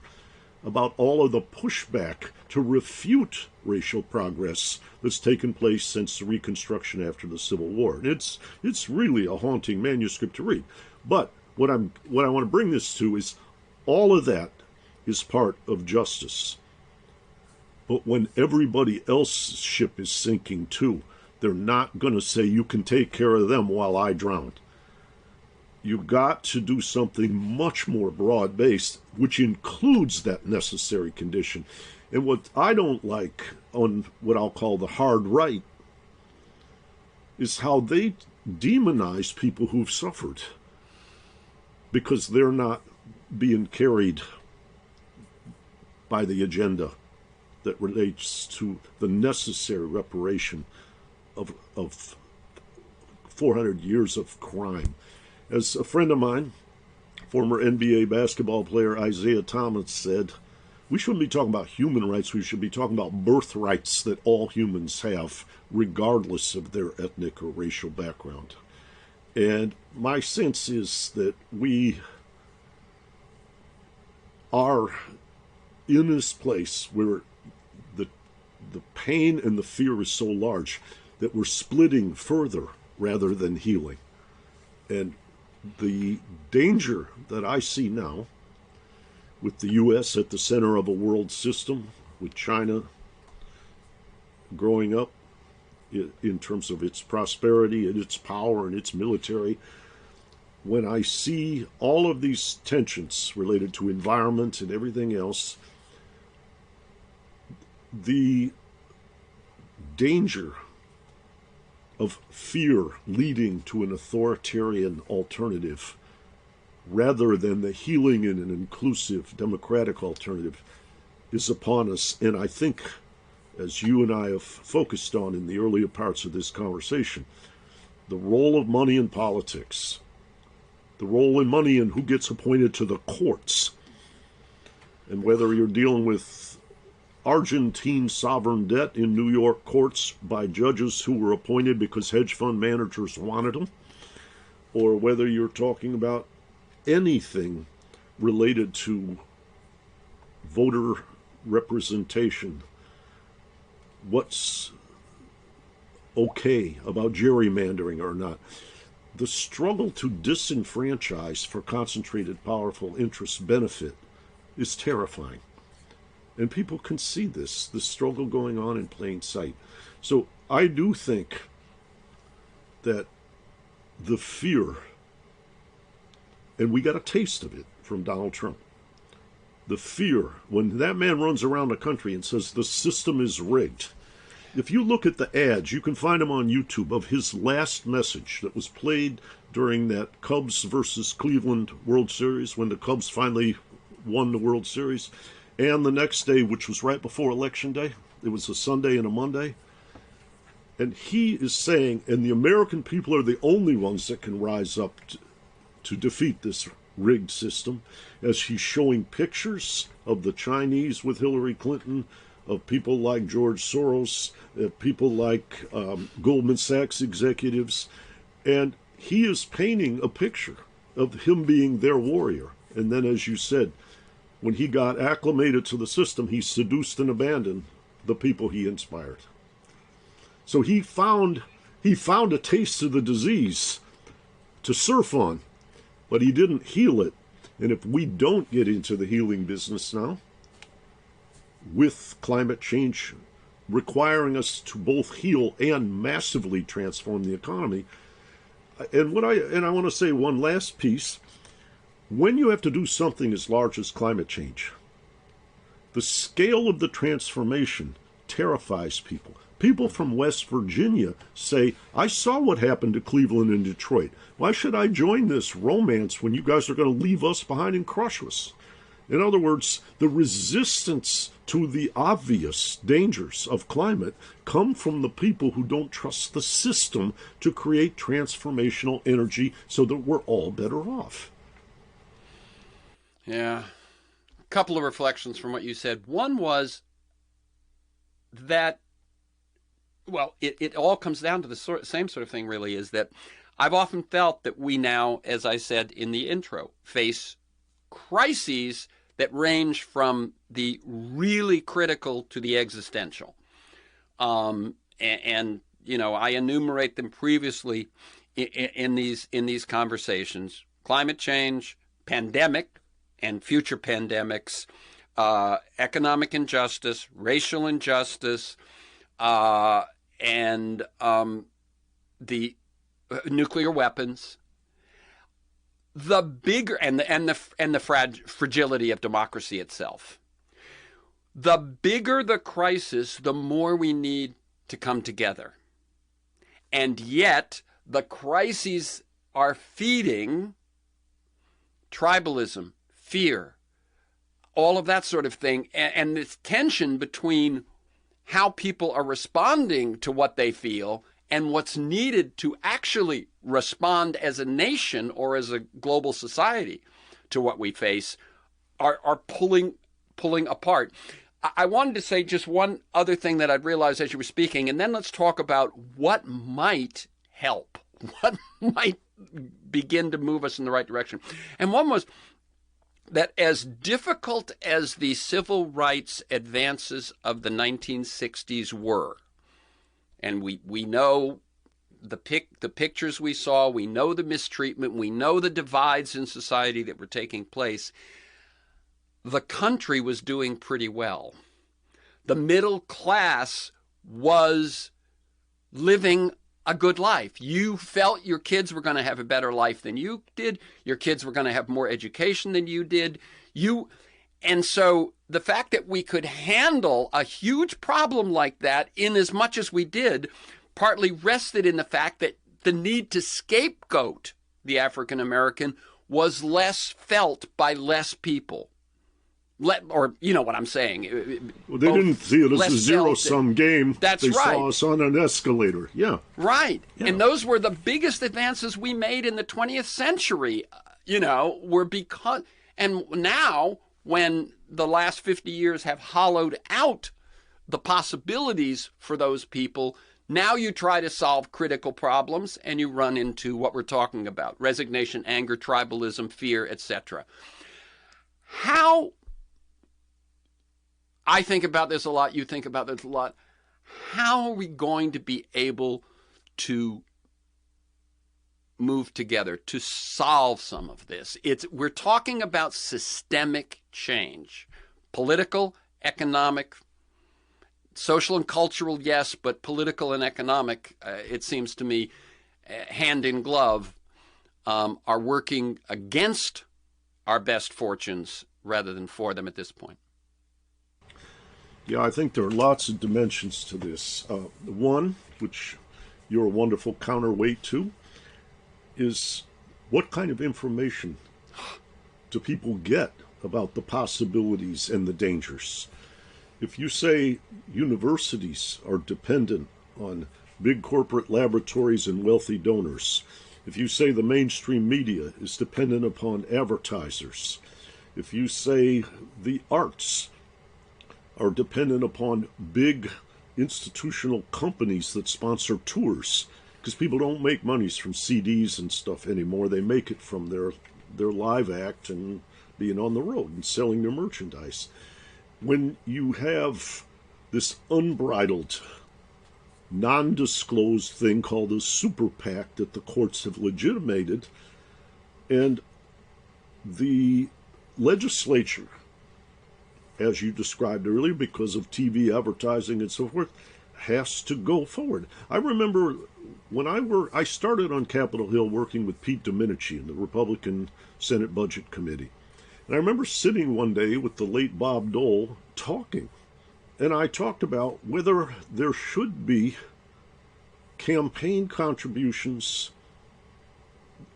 about all of the pushback to refute racial progress that's taken place since the Reconstruction after the Civil War. And it's really a haunting manuscript to read. But what I want to bring this to is all of that is part of justice. But when everybody else's ship is sinking too, they're not going to say you can take care of them while I drown. You've got to do something much more broad-based, which includes that necessary condition. And what I don't like on what I'll call the hard right is how they demonize people who've suffered because they're not being carried by the agenda that relates to the necessary reparation of 400 years of crime. As a friend of mine, former NBA basketball player Isaiah Thomas, said, we shouldn't be talking about human rights, we should be talking about birthrights that all humans have, regardless of their ethnic or racial background. And my sense is that we are in this place where the pain and the fear is so large that we're splitting further rather than healing. And the danger that I see now, with the U.S. at the center of a world system, with China growing up in terms of its prosperity and its power and its military, when I see all of these tensions related to environment and everything else, the danger of fear leading to an authoritarian alternative rather than the healing and an inclusive democratic alternative is upon us. And I think, as you and I have focused on in the earlier parts of this conversation, the role of money in politics, the role in money in who gets appointed to the courts, and whether you're dealing with Argentine sovereign debt in New York courts by judges who were appointed because hedge fund managers wanted them, or whether you're talking about anything related to voter representation, what's okay about gerrymandering or not. The struggle to disenfranchise for concentrated powerful interest benefit is terrifying. And people can see the struggle going on in plain sight. So I do think that the fear, and we got a taste of it from Donald Trump, the fear, when that man runs around the country and says the system is rigged. If you look at the ads, you can find them on YouTube, of his last message that was played during that Cubs versus Cleveland World Series, when the Cubs finally won the World Series. And the next day, which was right before Election Day, it was a Sunday and a Monday. And he is saying, and the American people are the only ones that can rise up to defeat this rigged system, as he's showing pictures of the Chinese with Hillary Clinton, of people like George Soros, people like Goldman Sachs executives. And he is painting a picture of him being their warrior. And then, as you said, when he got acclimated to the system, he seduced and abandoned the people he inspired. So he found a taste of the disease to surf on, but he didn't heal it. And if we don't get into the healing business now, with climate change requiring us to both heal and massively transform the economy, and I want to say one last piece, when you have to do something as large as climate change, the scale of the transformation terrifies people. People from West Virginia say, I saw what happened to Cleveland and Detroit. Why should I join this romance when you guys are going to leave us behind and crush us? In other words, the resistance to the obvious dangers of climate come from the people who don't trust the system to create transformational energy so that we're all better off. Yeah. A couple of reflections from what you said. One was that, well, it all comes down to the same sort of thing, really, is that I've often felt that we now, as I said in the intro, face crises that range from the really critical to the existential. And you know, I enumerate them previously in these conversations: climate change, pandemic and future pandemics, economic injustice, racial injustice, and the nuclear weapons. The bigger and the fragility of democracy itself. The bigger the crisis, the more we need to come together. And yet, the crises are feeding tribalism, fear, all of that sort of thing, and this tension between how people are responding to what they feel and what's needed to actually respond as a nation or as a global society to what we face are pulling apart. I wanted to say just one other thing that I'd realized as you were speaking, and then let's talk about what might help, what might begin to move us in the right direction. And one was that as difficult as the civil rights advances of the 1960s were, and we know the pictures we saw, we know the mistreatment, we know the divides in society that were taking place, the country was doing pretty well. The middle class was living a good life. You felt your kids were going to have a better life than you did. Your kids were going to have more education than you did. And so the fact that we could handle a huge problem like that in as much as we did partly rested in the fact that the need to scapegoat the African American was less felt by less people. Or you know what I'm saying. Well, they didn't see it as a zero-sum game. That's right. They saw us on an escalator. Yeah. Right. Yeah. And those were the biggest advances we made in the 20th century, were because, and now when the last 50 years have hollowed out the possibilities for those people, now you try to solve critical problems and you run into what we're talking about: resignation, anger, tribalism, fear, etc. How, I think about this a lot, you think about this a lot, how are we going to be able to move together to solve some of this? We're talking about systemic change. Political, economic, social and cultural, yes, but political and economic, it seems to me, hand in glove, are working against our best fortunes rather than for them at this point. Yeah, I think there are lots of dimensions to this. One, which you're a wonderful counterweight to, is what kind of information do people get about the possibilities and the dangers? If you say universities are dependent on big corporate laboratories and wealthy donors, if you say the mainstream media is dependent upon advertisers, if you say the arts are dependent upon big institutional companies that sponsor tours, because people don't make monies from CDs and stuff anymore. They make it from their live act and being on the road and selling their merchandise. When you have this unbridled, non-disclosed thing called a super PAC that the courts have legitimated, and the legislature, as you described earlier, because of TV advertising and so forth, has to go forward. I remember when I started on Capitol Hill working with Pete Domenici in the Republican Senate Budget Committee. And I remember sitting one day with the late Bob Dole talking. And I talked about whether there should be campaign contributions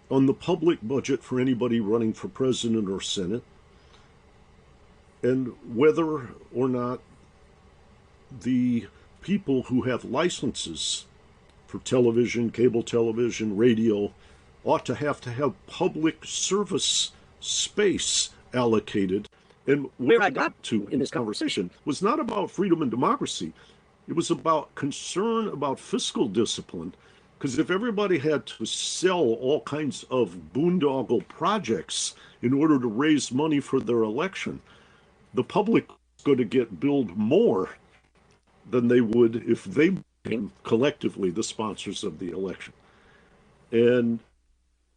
on the public budget for anybody running for president or Senate, and whether or not the people who have licenses for television, cable television, radio, ought to have public service space allocated. And where I got to in this conversation was not about freedom and democracy. It was about concern about fiscal discipline. Because if everybody had to sell all kinds of boondoggle projects in order to raise money for their election, the public is going to get billed more than they would if they became collectively the sponsors of the election. And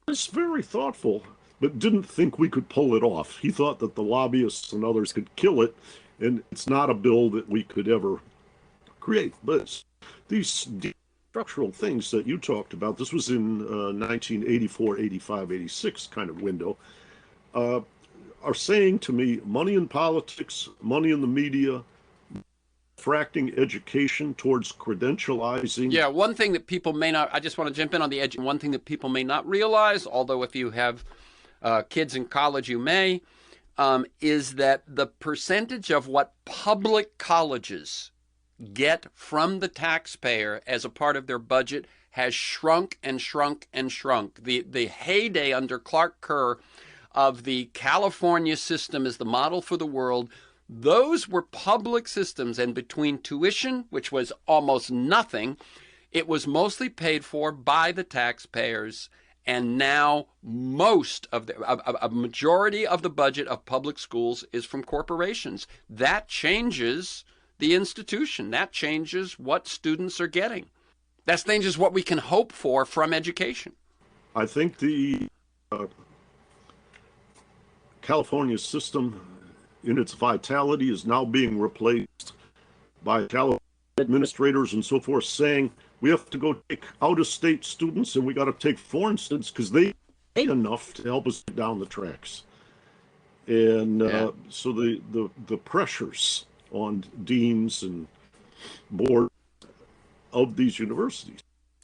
was very thoughtful, but didn't think we could pull it off. He thought that the lobbyists and others could kill it, and it's not a bill that we could ever create. But these structural things that you talked about, this was in 1984, 85, 86 kind of window, are saying to me, money in politics, money in the media, fracting education towards credentializing. Yeah, one thing that people may not, I just want to jump in on the edge. One thing that people may not realize, although if you have kids in college, you may, is that the percentage of what public colleges get from the taxpayer as a part of their budget has shrunk and shrunk and shrunk. The heyday under Clark Kerr of the California system as the model for the world, those were public systems, and between tuition, which was almost nothing, it was mostly paid for by the taxpayers, and now most of a majority of the budget of public schools is from corporations. That changes the institution. That changes what students are getting. That changes what we can hope for from education. I think the California system in its vitality is now being replaced by California administrators and so forth saying we have to go take out-of-state students and we got to take foreign students because they ain't enough to help us get down the tracks. And so the pressures on deans and boards of these universities.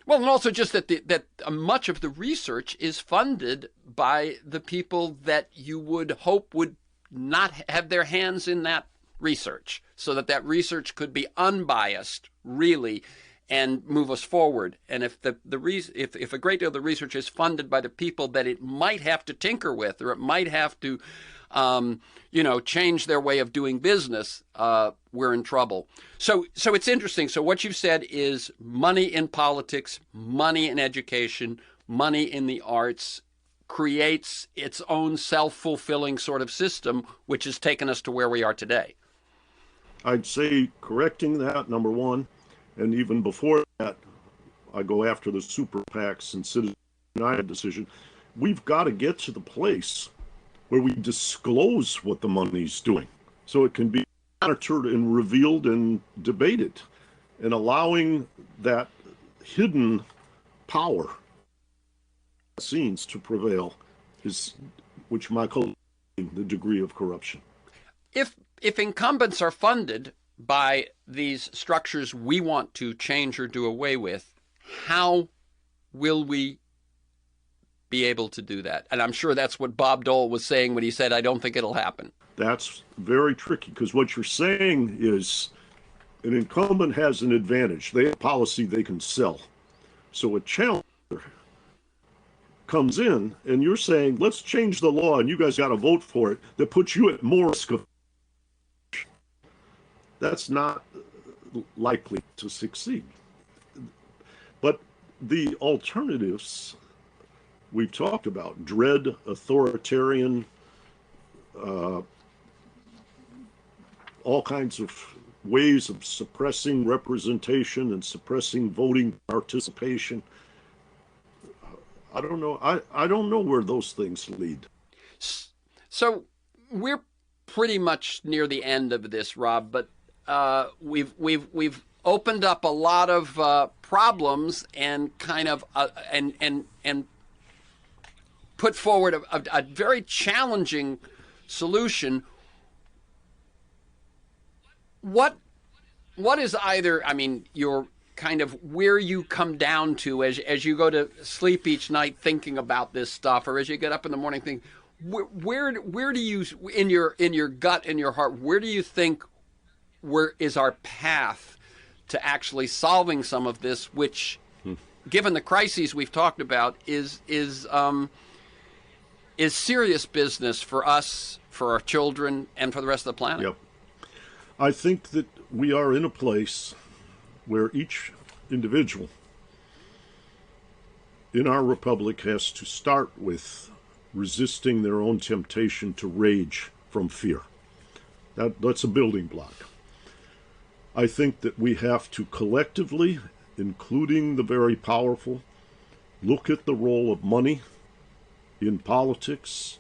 Well, and also just that much of the research is funded by the people that you would hope would not have their hands in that research, so that research could be unbiased, really, and move us forward. And if if a great deal of the research is funded by the people that it might have to tinker with, or it might have to, change their way of doing business, we're in trouble. So it's interesting. So what you've said is money in politics, money in education, money in the arts creates its own self-fulfilling sort of system, which has taken us to where we are today. I'd say correcting that, number one, and even before that, I go after the super PACs and Citizens United decision. We've got to get to the place where we disclose what the money's doing so it can be monitored and revealed and debated, and allowing that hidden power scenes to prevail is, which my call the degree of corruption. If incumbents are funded by these structures we want to change or do away with, how will we be able to do that? And I'm sure that's what Bob Dole was saying when he said, I don't think it'll happen. That's very tricky, because what you're saying is an incumbent has an advantage. They have a policy they can sell. So a challenger comes in and you're saying, let's change the law and you guys got to vote for it, that puts you at more risk of. That's not likely to succeed. But the alternatives we've talked about, dread authoritarian all kinds of ways of suppressing representation and suppressing voting participation. I don't know. I don't know where those things lead. So we're pretty much near the end of this, Rob, but we've opened up a lot of problems and kind of and put forward a very challenging solution. What is either, I mean, your kind of where you come down to as you go to sleep each night thinking about this stuff, or as you get up in the morning thinking, where do you, in your gut, in your heart, where do you think where is our path to actually solving some of this, which, given the crises we've talked about, is serious business for us, for our children, and for the rest of the planet? Yep. I think that we are in a place where each individual in our republic has to start with resisting their own temptation to rage from fear. That's a building block. I think that we have to collectively, including the very powerful, look at the role of money in politics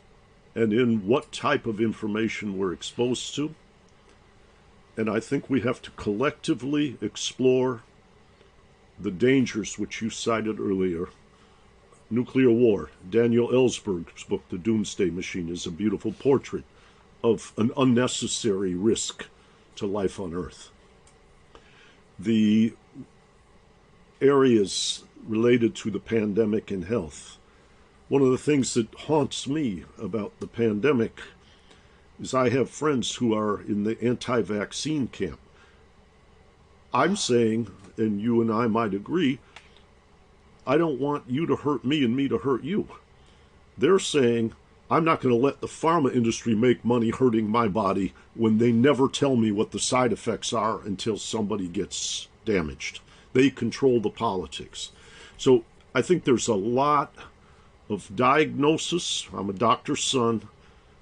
and in what type of information we're exposed to. And I think we have to collectively explore the dangers which you cited earlier. Nuclear war. Daniel Ellsberg's book, The Doomsday Machine, is a beautiful portrait of an unnecessary risk to life on Earth. The areas related to the pandemic and health. One of the things that haunts me about the pandemic is I have friends who are in the anti-vaccine camp. I'm saying, and you and I might agree, I don't want you to hurt me and me to hurt you. They're saying, I'm not going to let the pharma industry make money hurting my body when they never tell me what the side effects are until somebody gets damaged. They control the politics. So I think there's a lot of diagnosis, I'm a doctor's son,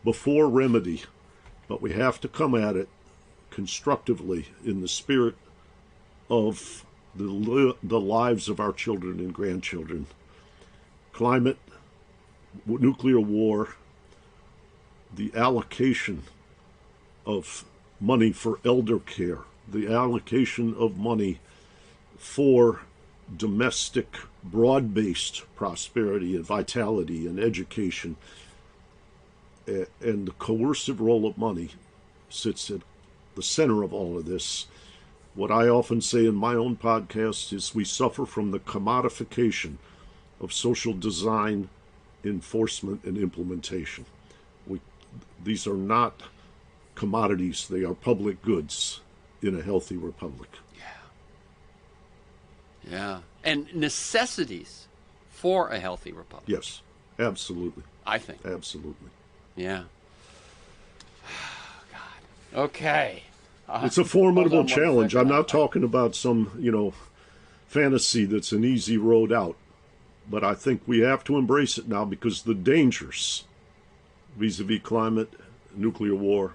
before remedy, but we have to come at it constructively in the spirit of the lives of our children and grandchildren. Climate, nuclear war, the allocation of money for elder care, the allocation of money for domestic, broad-based prosperity and vitality and education, and the coercive role of money sits at the center of all of this. What I often say in my own podcast is we suffer from the commodification of social design, enforcement, and implementation. These are not commodities, they are public goods in a healthy republic. Yeah. And necessities for a healthy republic. Yes, absolutely. I think. Absolutely. Yeah. God. Okay. It's a formidable challenge. I'm not talking about some, fantasy that's an easy road out. But I think we have to embrace it now because the dangers vis-a-vis climate, nuclear war,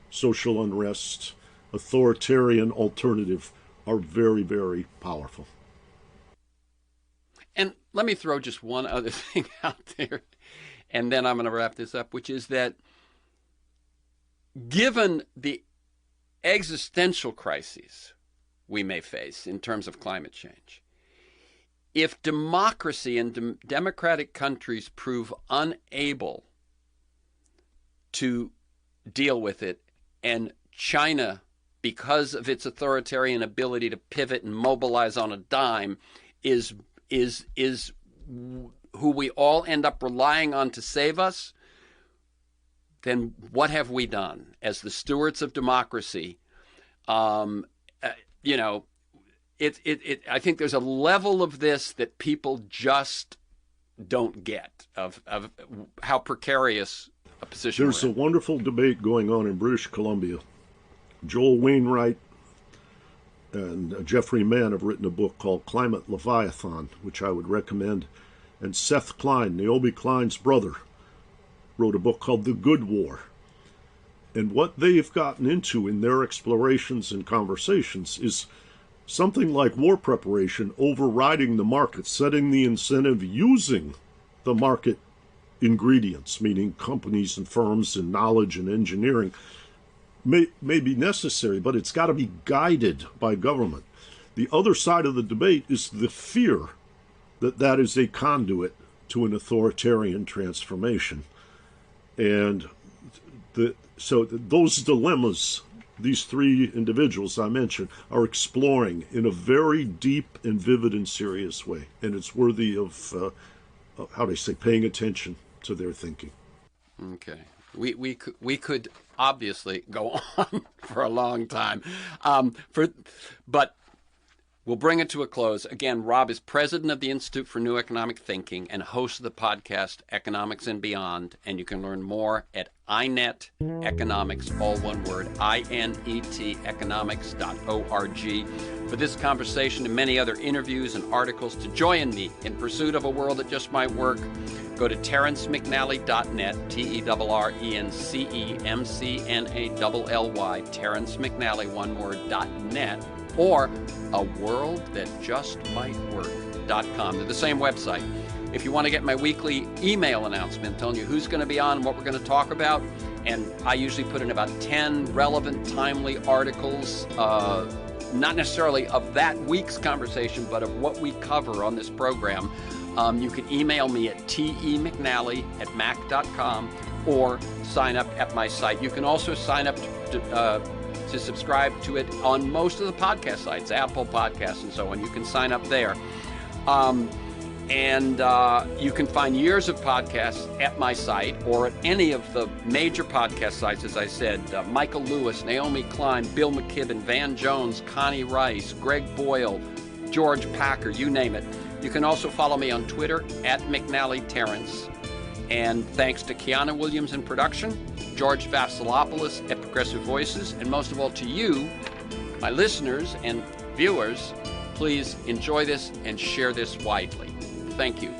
social unrest, authoritarian alternative are very, very powerful. And let me throw just one other thing out there, and then I'm going to wrap this up, which is that given the existential crises we may face in terms of climate change, if democracy and democratic countries prove unable to deal with it, and China, because of its authoritarian ability to pivot and mobilize on a dime, is who we all end up relying on to save us, then what have we done as the stewards of democracy? I think there's a level of this that people just don't get of how precarious a position There's a wonderful debate going on in British Columbia. Joel Wainwright and Jeffrey Mann have written a book called Climate Leviathan, which I would recommend. And Seth Klein, Naomi Klein's brother, wrote a book called The Good War. And what they've gotten into in their explorations and conversations is something like war preparation, overriding the market, setting the incentive, using the market ingredients, meaning companies and firms and knowledge and engineering, may be necessary, but it's got to be guided by government. The other side of the debate is the fear that that is a conduit to an authoritarian transformation. And so those dilemmas, these three individuals I mentioned, are exploring in a very deep and vivid and serious way. And it's worthy of, how do I say, paying attention to their thinking. Okay. We could obviously go on for a long time, but we'll bring it to a close. Again, Rob is president of the Institute for New Economic Thinking and host of the podcast Economics and Beyond. And you can learn more at INET Economics, all one word, INET economics.org. For this conversation and many other interviews and articles, to join me in pursuit of a world that just might work, go to TerrenceMcNally.net, TerrenceMcNally, Terrence McNally, one word, .net, or aworldthatjustmightwork.com. They're the same website. If you want to get my weekly email announcement telling you who's going to be on and what we're going to talk about, and I usually put in about 10 relevant, timely articles, not necessarily of that week's conversation, but of what we cover on this program, you can email me at temcnally@mac.com or sign up at my site. You can also sign up to subscribe to it on most of the podcast sites, Apple Podcasts and so on. You can sign up there. And you can find years of podcasts at my site or at any of the major podcast sites, as I said, Michael Lewis, Naomi Klein, Bill McKibben, Van Jones, Connie Rice, Greg Boyle, George Packer, you name it. You can also follow me on Twitter at McNally Terrence. And thanks to Kiana Williams in production, George Vasilopoulos at Progressive Voices, and most of all to you, my listeners and viewers, please enjoy this and share this widely. Thank you.